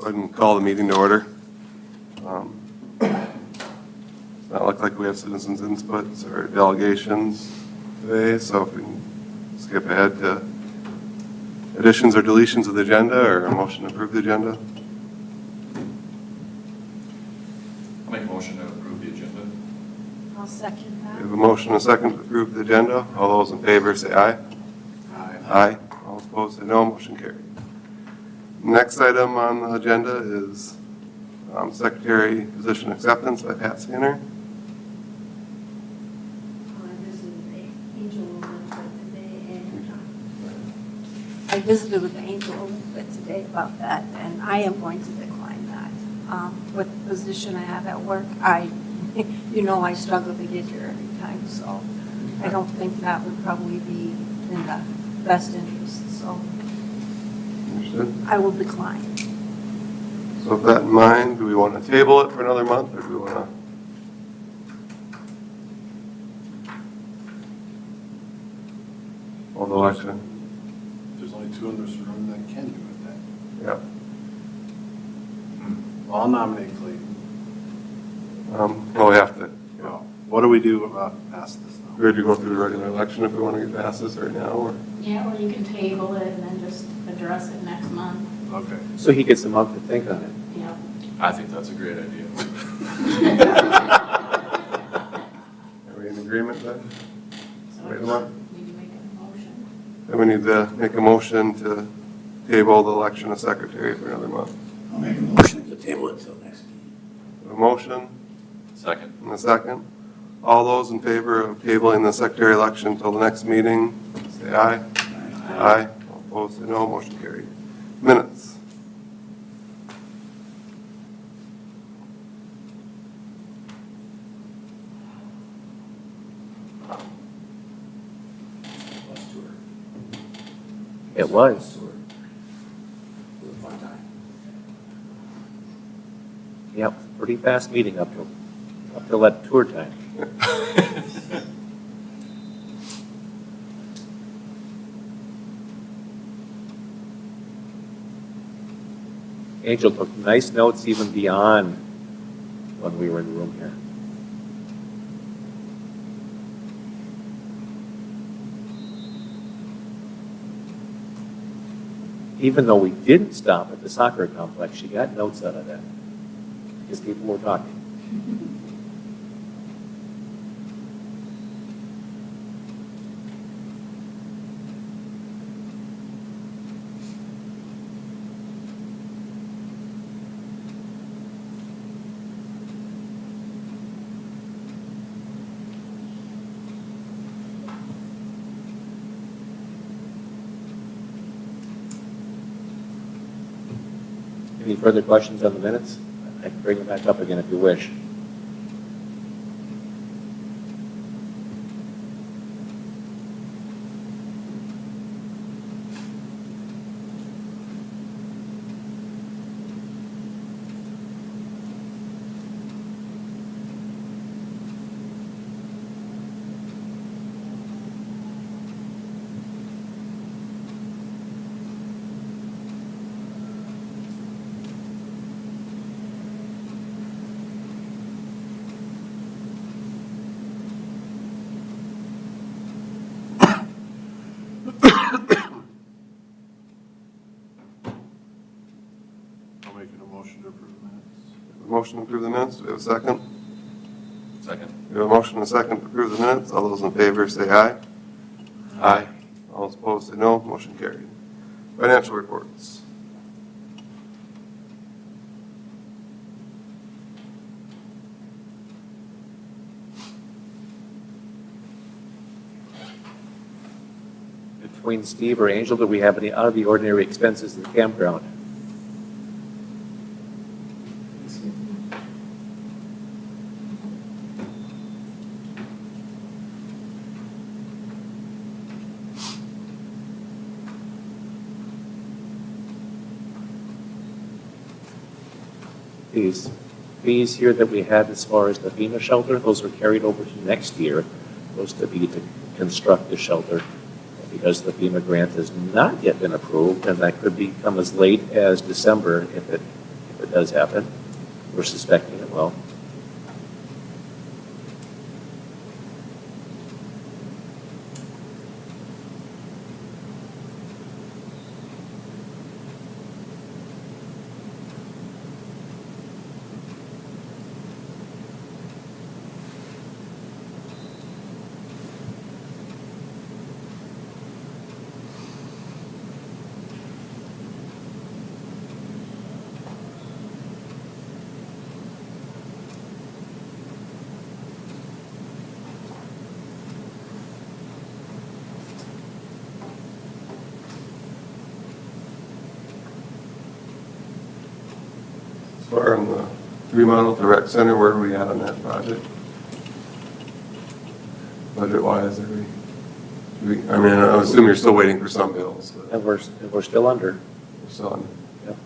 ahead and call the meeting to order. It's not look like we have citizens' inputs or delegations today, so if we can skip ahead to additions or deletions of the agenda or a motion to approve the agenda. I'll make a motion to approve the agenda. I'll second We that. have a motion and a second to approve the agenda. All those in favor say aye. Aye. Aye. All opposed say no. Motion carried. Next item on the agenda is secretary position acceptance by Pat Skinner. I visited with Angel a little bit today about that, and I am going to decline that. With the position I have at work, I struggle to get here every time, so I don't think that would probably be in the best interest, so Understood. I will decline. So with that in mind, do we want to table it for another month, or do we want to? Although actually, There's only two in this room that can do it then. yeah. Well, I'll nominate Clayton. Well, we have to, Well, what do we do about past this now? we have to go through the regular election if we want to get past this right now, or? Yeah, or you can table it and then just address it next month. Okay. So he gets a month to think on it. Yeah. I think that's a great idea. Are we in agreement then? So Wait a minute. need to make a motion. Then we need to make a motion to table the election of secretary for another month. I'll make a motion to table it till next meeting. A motion Second. and a second. All those in favor of tabling the secretary election till the next meeting, say aye. Aye. All opposed, say no. Motion carried. Minutes. Bus tour. It was. Bus tour. It was a fun time. Yep, pretty fast meeting up till that tour time. Angel took nice notes even beyond when we were in the room here. Even though we didn't stop at the soccer complex, she got notes out of that because people were talking. Any further questions on the minutes? I can bring them back up again if you wish. I'll make a motion to approve minutes. Motion to approve the minutes. Do we have a second? Second. We have a motion and a second to approve the minutes. All those in favor say aye. Aye. All those opposed say no. Motion carried. Financial reports. Between Steve or Angel, do we have any out of the ordinary expenses in the campground? These fees here that we had as far as the FEMA shelter, those are carried over to next year. Those to be to construct the shelter because the FEMA grant has not yet been approved, and that could become as late as December if it it does happen. We're suspecting it will. As far on the remodel at the rec center, where are we at on that project? Budget-wise, I mean, I assume you're still waiting for some bills, but And we're still under. we're still on. Yep.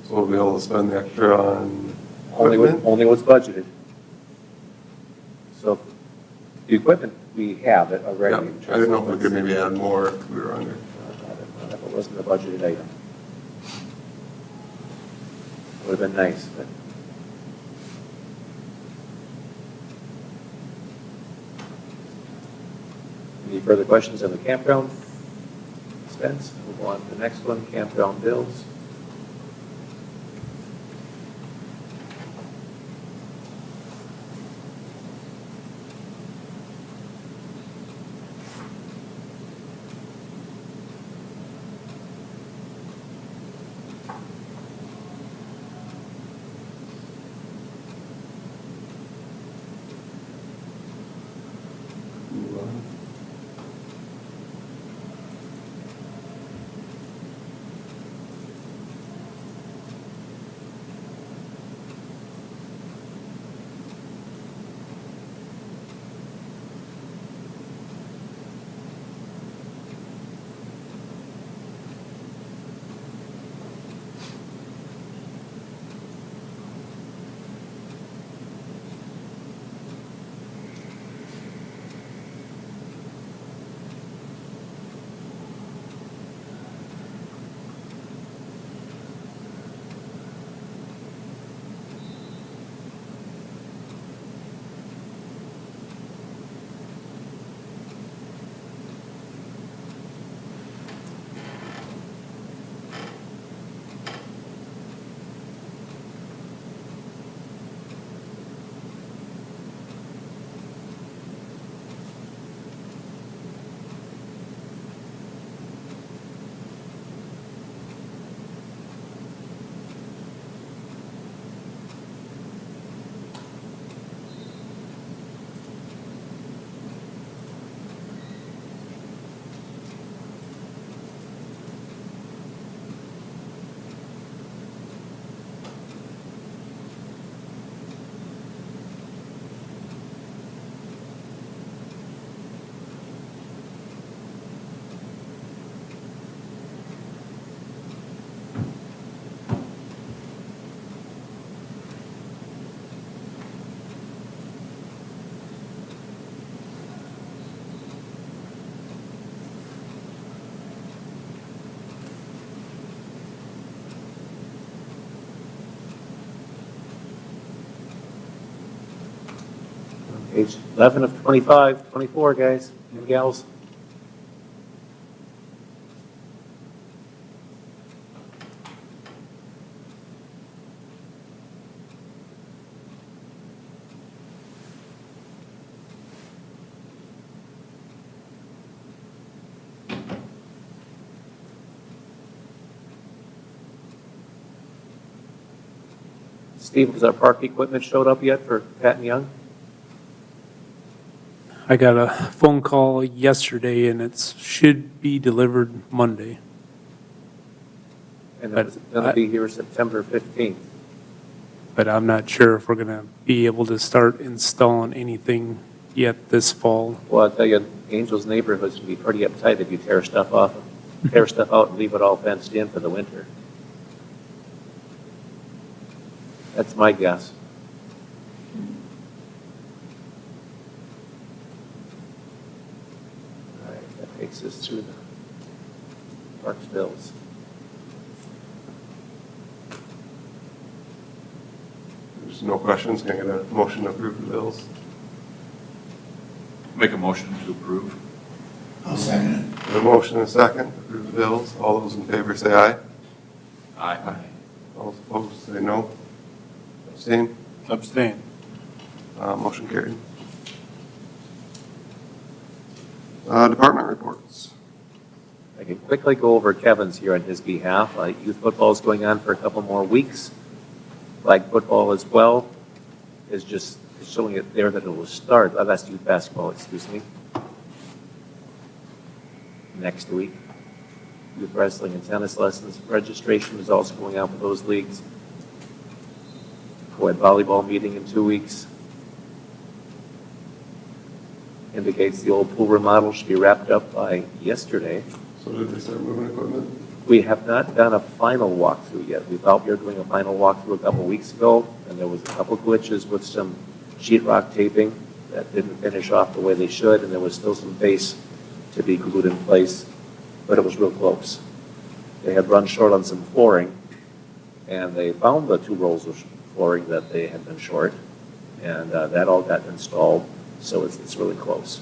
So we'll be able to spend the extra on equipment? Only what's budgeted. So the equipment, we have it Yeah, already. I didn't know if we could maybe add more if we were under. Not if it wasn't a budgeted item. Would have been nice, but. Any further questions on the campground expense? Move on to the next one, campground bills. Move on. Page 11 of 25, 24, guys and gals. Steve, has our park equipment showed up yet for Pat and Young? I got a phone call yesterday and it should be delivered Monday. And it's going to be here September 15th. But I'm not sure if we're going to be able to start installing anything yet this fall. Well, I'll tell you, Angel's neighborhood's going to be pretty uptight if you tear stuff off, tear stuff out and leave it all fenced in for the winter. That's my guess. All right, that takes us through the parks bills. there's no questions, can I get a motion to approve the bills? Make a motion to approve. I'll second it. A motion and a second, to approve the bills. All those in favor say aye. Aye. All opposed say no. Abstain? Abstain. Motion carried. Department reports. I can quickly go over Kevin's here on his behalf. Youth football is going on for a couple more weeks. Flag football as well is just showing it there that it will start. That's youth basketball, excuse me. Next week. Youth wrestling and tennis lessons. Registration is also going out for those leagues. Co-ed volleyball meeting in 2 weeks. Indicates the old pool remodel should be wrapped up by yesterday. So did they start moving equipment? We have not done a final walkthrough yet. We thought we were doing a final walkthrough a couple weeks ago, and there was a couple glitches with some sheetrock taping that didn't finish off the way they should, and there was still some base to be glued in place, but it was real close. They had run short on some flooring, and they found the 2 rolls of flooring that they had been short, and that all got installed, so it's really close.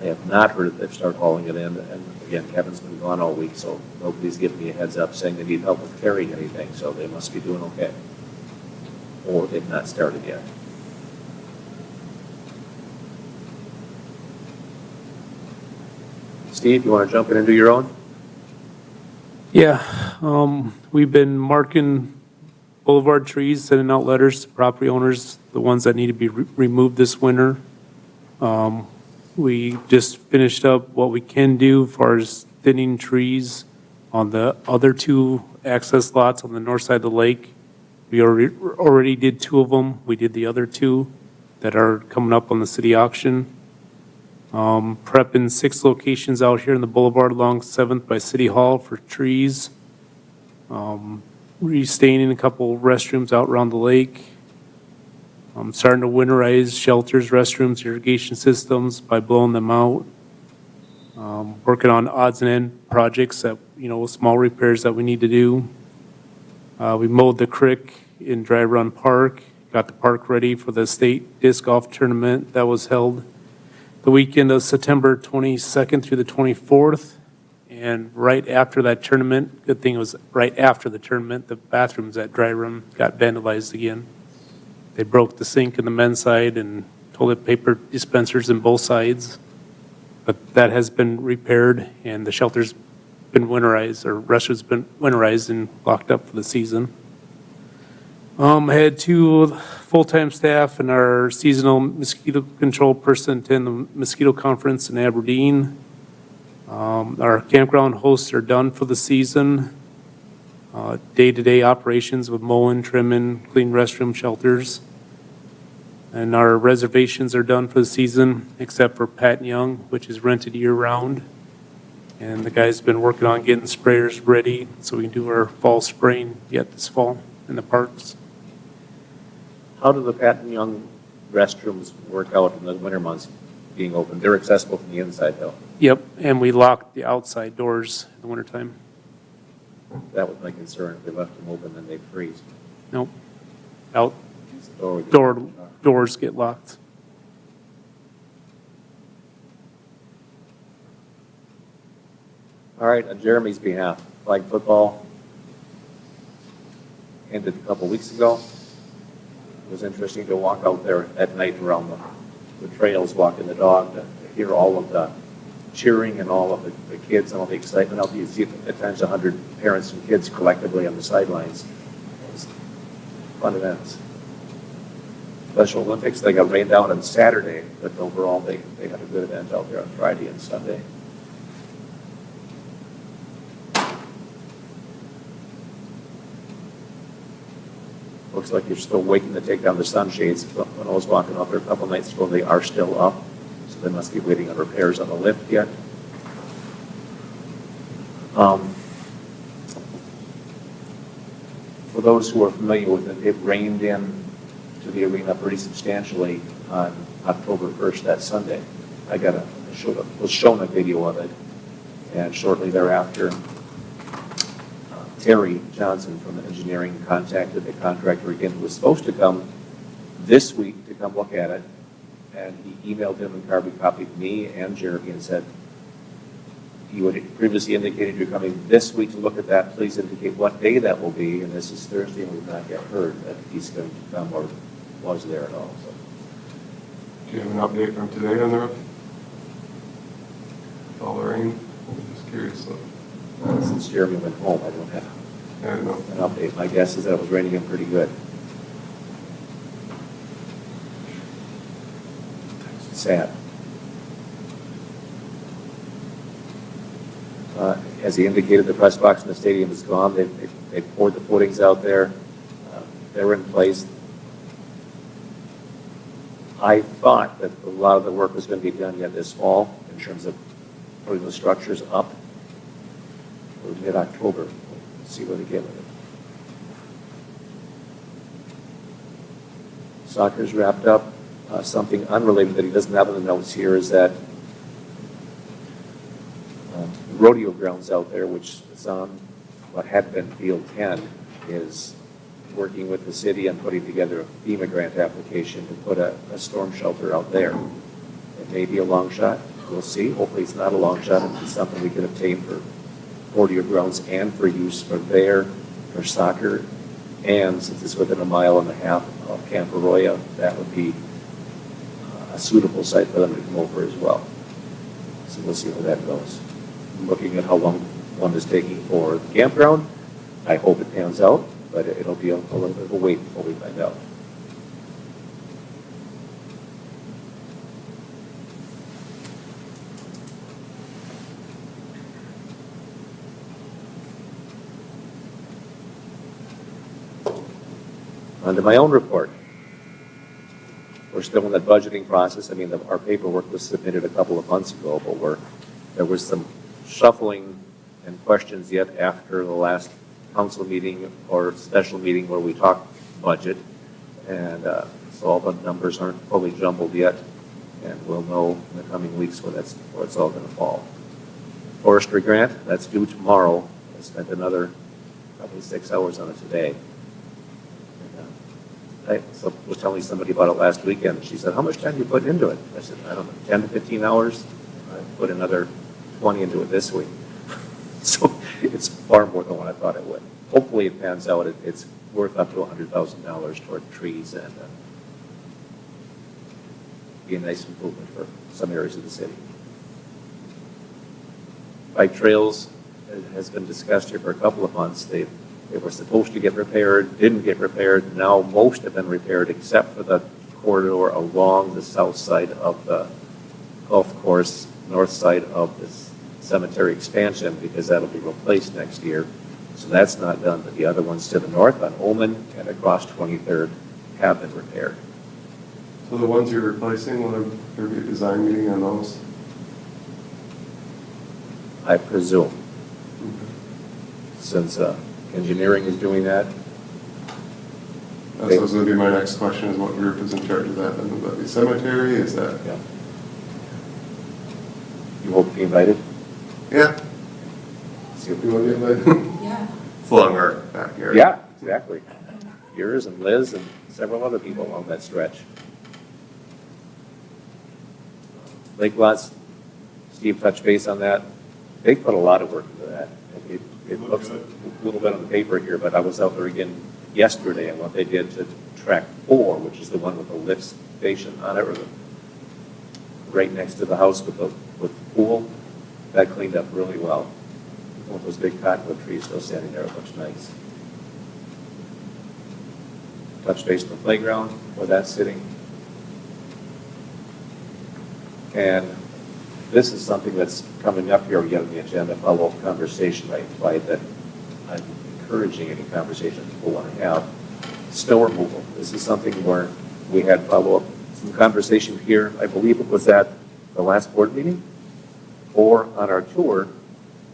I have not heard that they've started hauling it in, and again, Kevin's been gone all week, so nobody's given me a heads up saying they need help with carrying anything, so they must be doing okay. Or they've not started yet. Steve, you want to jump in and do your own? Yeah, we've been marking boulevard trees, sending out letters to property owners, the ones that need to be removed this winter. We just finished up what we can do as far as thinning trees on the other 2 access lots on the north side of the lake. We already did 2 of them. We did the other 2 that are coming up on the city auction. Prepping 6 locations out here in the boulevard along 7th by City Hall for trees. Restaining a couple restrooms out around the lake. Starting to winterize shelters, restrooms, irrigation systems by blowing them out. Working on odds and end projects that, small repairs that we need to do. We mowed the creek in Dry Run Park, got the park ready for the state disc golf tournament that was held the weekend of September 22nd through the 24th. And right after that tournament, good thing it was right after the tournament, the bathrooms at Dry Run got vandalized again. They broke the sink in the men's side and toilet paper dispensers in both sides. But that has been repaired, and the shelter's been winterized, or restroom's been winterized and locked up for the season. I had 2 full-time staff and our seasonal mosquito control person attend the mosquito conference in Aberdeen. Our campground hosts are done for the season. Day-to-day operations with mowing, trimming, clean restroom, shelters. And our reservations are done for the season, except for Pat and Young, which is rented year-round. And the guy's been working on getting sprayers ready so we can do our fall spraying yet this fall in the parks. How do the Patton Young restrooms work out in the winter months being open? They're accessible from the inside, though. Yep, and we locked the outside doors in the wintertime. That was my concern. If we left them open, then they'd freeze. Nope. Doors get locked. All right, on Jeremy's behalf, flag football ended a couple weeks ago. It was interesting to walk out there at night around the trails, walking the dog, to hear all of the cheering and all of the kids and all the excitement out there. You see at times 100 parents and kids collectively on the sidelines. It was fun events. Special Olympics, they got rained out on Saturday, but overall they had a good event out there on Friday and Sunday. Looks like you're still waiting to take down the sunshades. When I was walking out there a couple nights ago, they are still up, so they must be waiting on repairs on the lift yet. For those who are familiar with it, it rained in to the arena pretty substantially on October 1st, that Sunday. I was shown a video of it, and shortly thereafter, Terry Johnson from engineering contacted the contractor again, who was supposed to come this week to come look at it. And he emailed him and carbon copied me and Jeremy and said, you had previously indicated you're coming this week to look at that. Please indicate what day that will be. And this is Thursday, and we've not yet heard that he's going to come or was there at all. So. Do you have an update from today on the roof? All the rain? I'm just curious. Since Jeremy went home, I don't have I don't know. an update. My guess is that it was raining in pretty good. Sad. As he indicated, the press box in the stadium is gone. They poured the footings out there. They're in place. I thought that a lot of the work was going to be done yet this fall in terms of putting the structures up for mid-October. We'll see where they get with it. Soccer's wrapped up. Something unrelated that he doesn't have in the notes here is that rodeo grounds out there, which is on what had been Field 10, is working with the city and putting together a FEMA grant application to put a storm shelter out there. It may be a long shot. We'll see. Hopefully it's not a long shot. It's something we can obtain for rodeo grounds and for use for there, for soccer. And since it's within 1.5 miles of Camp Arroyo, that would be a suitable site for them to come over as well. So we'll see where that goes. Looking at how long one is taking for the campground, I hope it pans out, but it'll be a little bit of a wait before we find out. On to my own report. We're still in that budgeting process. I mean, our paperwork was submitted a couple of months ago, but there was some shuffling and questions yet after the last council meeting or special meeting where we talked budget. And so all the numbers aren't fully jumbled yet. And we'll know in the coming weeks where it's all going to fall. Forestry grant, that's due tomorrow. I spent another probably 6 hours on it today. I was telling somebody about it last weekend. She said, how much time do you put into it? I said, I don't know, 10 to 15 hours. I put another 20 into it this week. So it's far more than what I thought it would. Hopefully it pans out. It's worth up to $100,000 toward trees and be a nice improvement for some areas of the city. Bike trails has been discussed here for a couple of months. They were supposed to get repaired, didn't get repaired. Now most have been repaired except for the corridor along the south side of the golf course, north side of this cemetery expansion, because that'll be replaced next year. So that's not done, but the other ones to the north on Omen and across 23rd have been repaired. So the ones you're replacing, will there be a design meeting on those? I presume, since engineering is doing that. That was going to be my next question, is what group is in charge of that? And would that be cemetery? Is that? Yeah. You hope to be invited? Yeah. See if You want to be invited? Yeah. It's along our backyard. Yeah, exactly. Yours and Liz and several other people along that stretch. Lake lots, Steve touched base on that. They put a lot of work into that. It looks a little bit on the paper here, but I was out there again yesterday, and what they did to track 4, which is the one with the lift station on it, or right next to the house with the pool, that cleaned up really well. One of those big cottonwood trees still standing there, it looks nice. Touch base on the playground, where that's sitting. And this is something that's coming up here again on the agenda, follow-up conversation. I implied that I'm encouraging any conversation people want to have. Snow removal. This is something where we had follow-up, some conversation here. I believe it was at the last board meeting or on our tour,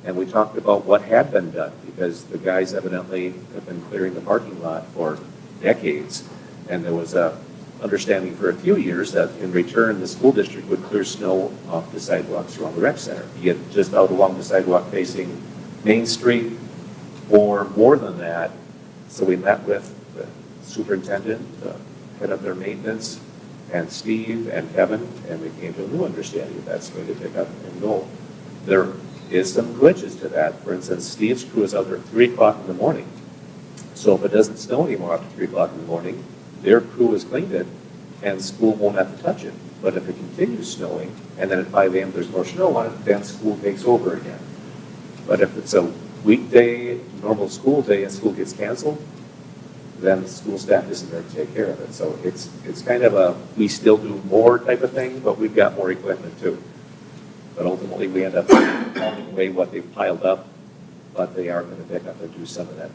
and we talked about what had been done, because the guys evidently have been clearing the parking lot for decades, and there was a understanding for a few years that in return the school district would clear snow off the sidewalks around the rec center, be it just out along the sidewalk facing Main Street or more than that. So we met with the superintendent, head of their maintenance, and Steve and Kevin, and we came to a new understanding that that's going to pick up and go. There is some glitches to that. For instance, Steve's crew is out there at 3 o'clock in the morning. So if it doesn't snow anymore after 3 o'clock in the morning, their crew has cleaned it, and school won't have to touch it. But if it continues snowing, and then at 5 a.m. there's more snow on it, then school takes over again. But if it's a weekday, normal school day, and school gets canceled, then the school staff isn't there to take care of it. So it's kind of a, we still do more type of thing, but we've got more equipment too. But ultimately, we end up hauling away what they've piled up, but they are going to pick up and do some of that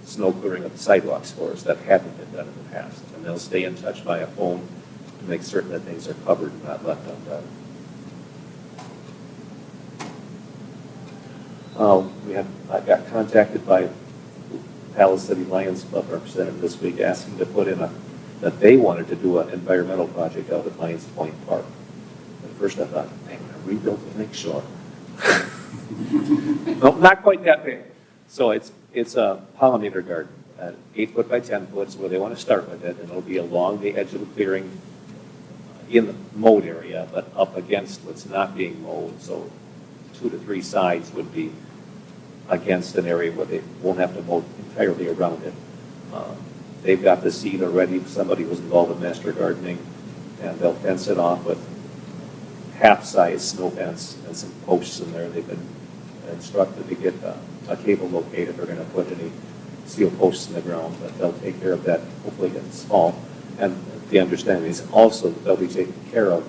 snow clearing of the sidewalks for us that hadn't been done in the past. And they'll stay in touch via phone to make certain that things are covered and not left undone. I got contacted by Palace City Lions Club representative this week asking to put in that they wanted to do an environmental project out at Lions Point Park. At first I thought, man, I rebuilt the lake shore. No, not quite that big. So it's a pollinator garden, 8 foot by 10 foot is where they want to start with it, and it'll be along the edge of the clearing in the mowed area, but up against what's not being mowed. So 2 to 3 sides would be against an area where they won't have to mow entirely around it. They've got the seed already. Somebody was involved in master gardening, and they'll fence it off with half-size snow fence and some posts in there. They've been instructed to get a cable located if they're going to put any steel posts in the ground, but they'll take care of that hopefully this fall. And the understanding is also that they'll be taking care of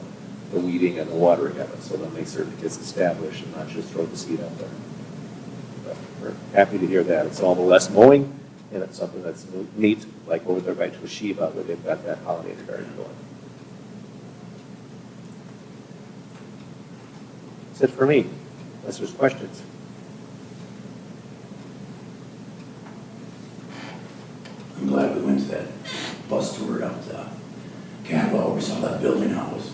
the weeding and the watering of it, so they'll make certain it gets established and not just throw the seed out there. But we're happy to hear that. It's all the less mowing, and it's something that's neat, like over there by Toshiba, where they've got that pollinator garden going. That's it for me, unless there's questions. I'm glad we went to that bus tour out to Cantwell, we saw that building house.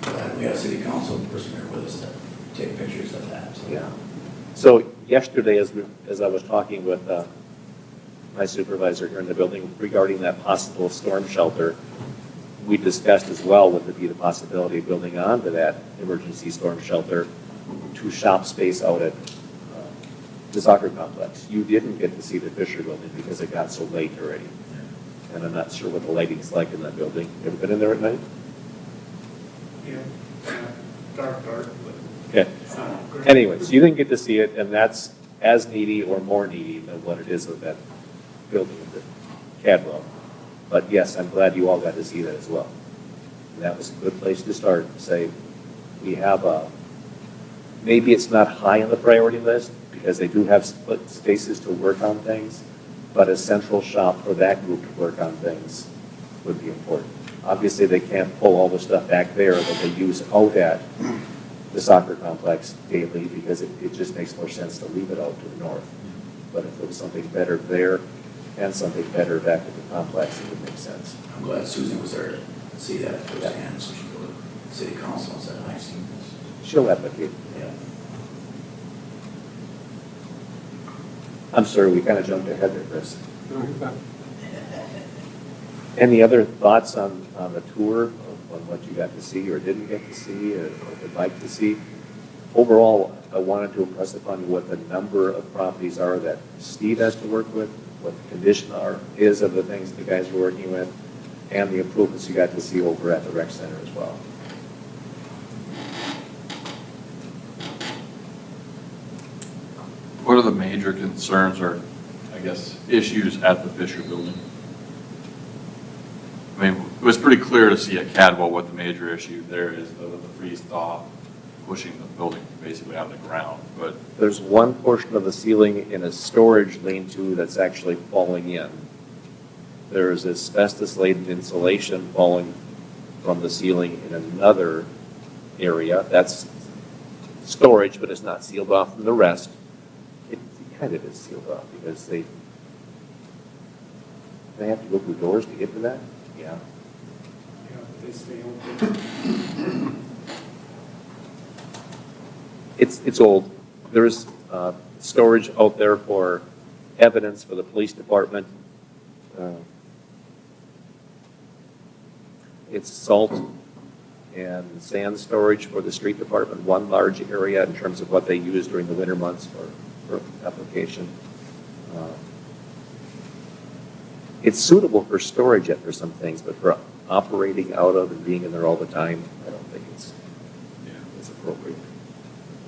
I'm glad we had a city council person there with us to take pictures of that. So. Yeah. So yesterday, as I was talking with my supervisor here in the building regarding that possible storm shelter, we discussed as well would there be the possibility of building onto that emergency storm shelter to shop space out at the soccer complex. You didn't get to see the Fisher building because it got so late already. And I'm not sure what the lighting's like in that building. You ever been in there at night? Yeah, dark, but Okay. it's not great. Anyways, you didn't get to see it, and that's as needy or more needy than what it is with that building at Cadwell. But yes, I'm glad you all got to see that as well. And that was a good place to start, to say, we have maybe it's not high on the priority list, because they do have split spaces to work on things, but a central shop for that group to work on things would be important. Obviously, they can't pull all the stuff back there that they use out at the soccer complex daily, because it just makes more sense to leave it out to the north. But if there was something better there and something better back at the complex, it would make sense. I'm glad Susan was there to see that firsthand, so she could go to city council and said, I've seen this. She'll advocate. Yeah. I'm sorry, we kind of jumped ahead there, Chris. Any other thoughts on the tour, on what you got to see or didn't get to see, or would like to see? Overall, I wanted to impress upon you what the number of properties are that Steve has to work with, what the condition is of the things the guys are working with, and the improvements you got to see over at the rec center as well. What are the major concerns or, I guess, issues at the Fisher building? I mean, it was pretty clear to see at Cadwell what the major issue there is, the freeze thaw, pushing the building basically out of the ground, but There's one portion of the ceiling in a storage lean-to that's actually falling in. There's asbestos-laden insulation falling from the ceiling in another area. That's storage, but it's not sealed off from the rest. It kind of is sealed off because they have to go through doors to get to that? Yeah. Yeah, they stay open. It's old. There's storage out there for evidence for the police department. It's salt and sand storage for the street department, one large area in terms of what they use during the winter months for application. It's suitable for storage yet for some things, but for operating out of and being in there all the time, I don't think it's appropriate.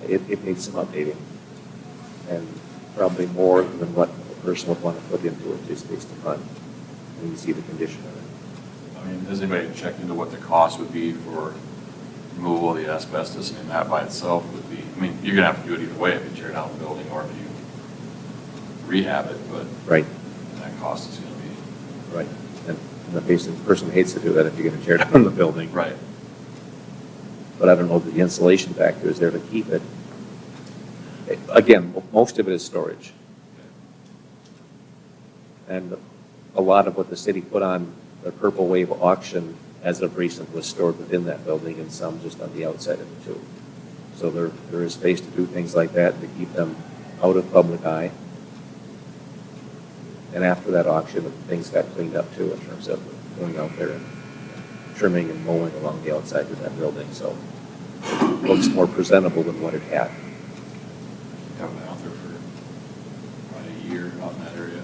It needs some updating, and probably more than what a person would want to put into it just based upon when you see the condition of it. I mean, has anybody checked into what the cost would be for removal of the asbestos? I mean, that by itself would be, I mean, you're gonna have to do it either way if you tear down the building or if you rehab it, but Right, that cost is gonna be. right. And the person hates to do that if you're going to tear down the building. Right. But I don't know that the insulation factor is there to keep it. Again, most of it is storage. And a lot of what the city put on the Purple Wave auction as of recent was stored within that building and some just on the outside of it too. So there is space to do things like that to keep them out of public eye. And after that auction, things got cleaned up too in terms of going out there and trimming and mowing along the outside of that building. So it looks more presentable than what it had. Have been out there for about a year out in that area.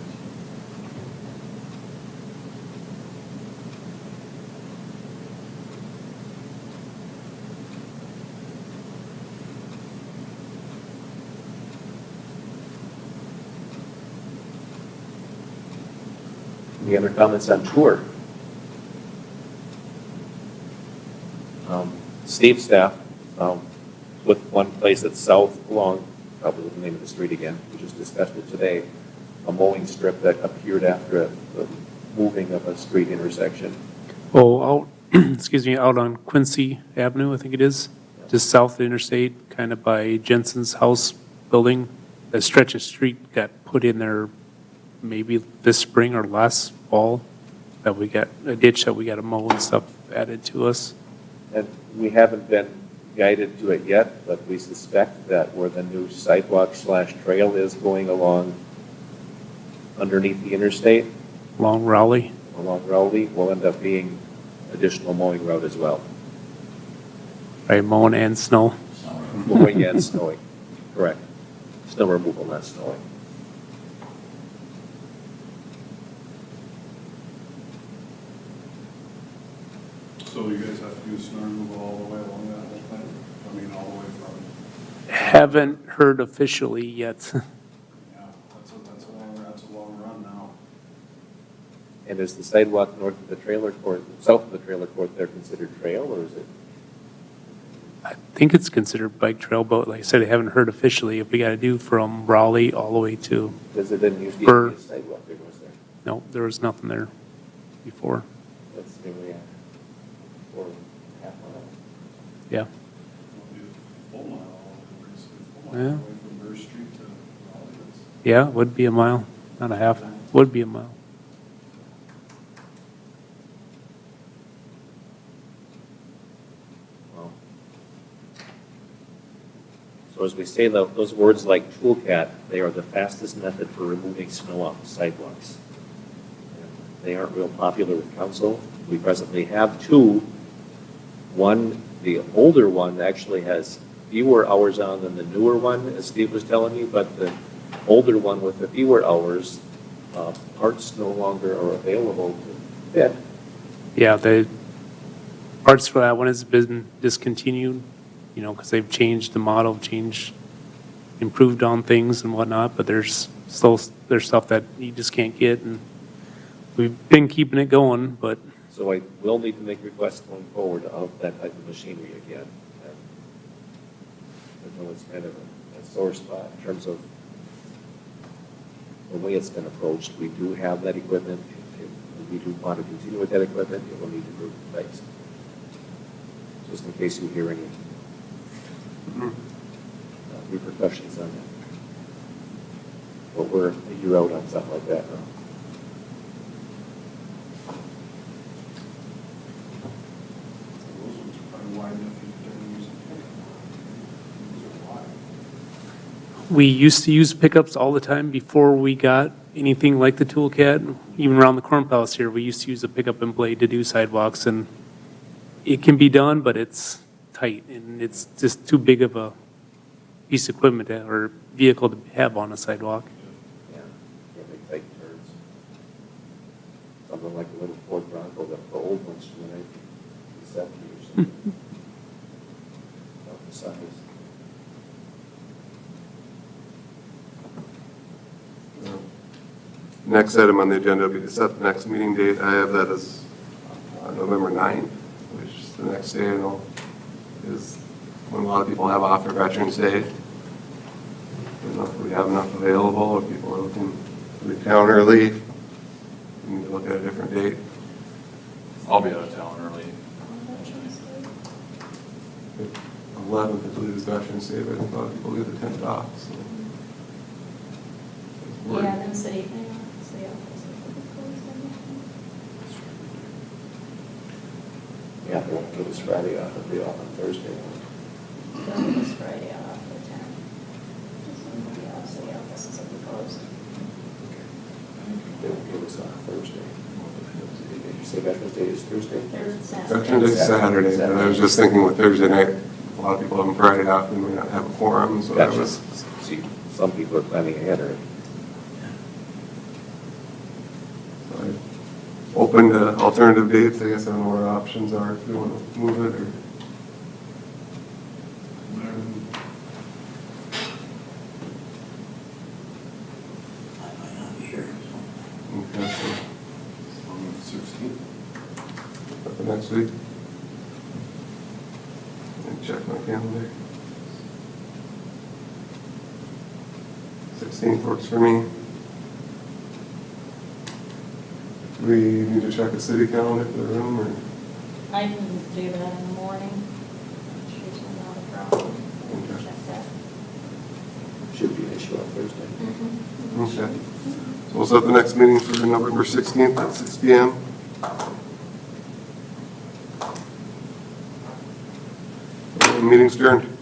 Any other comments on tour? Steve's staff, with one place that's south along, probably the name of the street again, we just discussed it today, a mowing strip that appeared after the moving of a street intersection. Oh, out, excuse me, out on Quincy Avenue, I think it is, just south of the interstate, kind of by Jensen's house building. That stretch of street got put in there maybe this spring or last fall, that we got, a ditch that we got to mow and stuff added to us. And we haven't been guided to it yet, but we suspect that where the new sidewalk/trail is going along underneath the interstate, Along Raleigh. along Rowley, will end up being additional mowing road as well. Right, mowing and snow. Mowing and snowing, correct. Snow removal, not snowing. So you guys have to do snow removal all the way along that whole thing? I mean, all the way from, Haven't heard officially yet. yeah, that's a long run now. And is the sidewalk north of the trailer court, south of the trailer court there considered trail, or is it? I think it's considered bike trail, but like I said, I haven't heard officially if we got to do from Raleigh all the way to, Because it didn't used to For- be a sidewalk, there was there. no, there was nothing there before. That's nearly a 4.5 mile. Yeah. It'll be a full mile, basically, full mile Yeah. away from Burr Street to Raleigh. That's- Yeah, it would be a mile, not a half, would be a mile. Wow. So as we say, those words like toolcat, they are the fastest method for removing snow off the sidewalks. They aren't real popular with council. We presently have two. One, the older one actually has fewer hours on than the newer one, as Steve was telling me, but the older one with the fewer hours, parts no longer are available to fit. Yeah, the parts for that one has been discontinued, you know, because they've changed the model, improved on things and whatnot, but there's still, there's stuff that you just can't get, and we've been keeping it going, but So I will need to make requests going forward of that type of machinery again. I know it's kind of a sore spot in terms of the way it's been approached. We do have that equipment. If we do want to continue with that equipment, it will need to be replaced. Just in case you hear any repercussions on that. But we're a year out on something like that now. Those ones are probably wide enough you could use them. Those are wide. We used to use pickups all the time before we got anything like the Toolcat. Even around the Corn Palace here, we used to use a pickup and blade to do sidewalks, and it can be done, but it's tight, and it's just too big of a piece of equipment or vehicle to have on a sidewalk. Yeah, make tight turns. Something like a little Ford Bronco, the old ones from the 1970s or something. About the size. Next item on the agenda will be to set the next meeting date. I have that as November 9th, which is the next day, I know, is when a lot of people have off for Veterans Day. Don't know if we have enough available, or people are looking to leave town early. We need to look at a different date. I'll be out of town early. 11th, I believe, is Veterans Day, but I think a lot of people get the 10th off, so. Yeah, then city office. Yeah, they won't give us Friday off, it'll be off on Thursday. They'll give us Friday off the 10th. Yeah, city offices will be closed. They won't give us off Thursday. Did you say Veterans Day is Thursday? Veterans Day is Saturday, but I was just thinking with Thursday night, a lot of people having Friday off, and may not have a quorum, so that Gotcha. was. See, some people are planning ahead already. Open to alternative dates, I guess I don't know what our options are, if we want to move it, or. I might not be here, so. Okay, so On the 16th. for the next week. Let me check my calendar. 16th works for me. Do we need to check the city calendar for the room, or? I can do that in the morning. It's usually not a problem. Okay. Check that. Should be an issue on Thursday. Okay. So we'll set the next meeting for November 16th at 6 PM. Meeting's adjourned.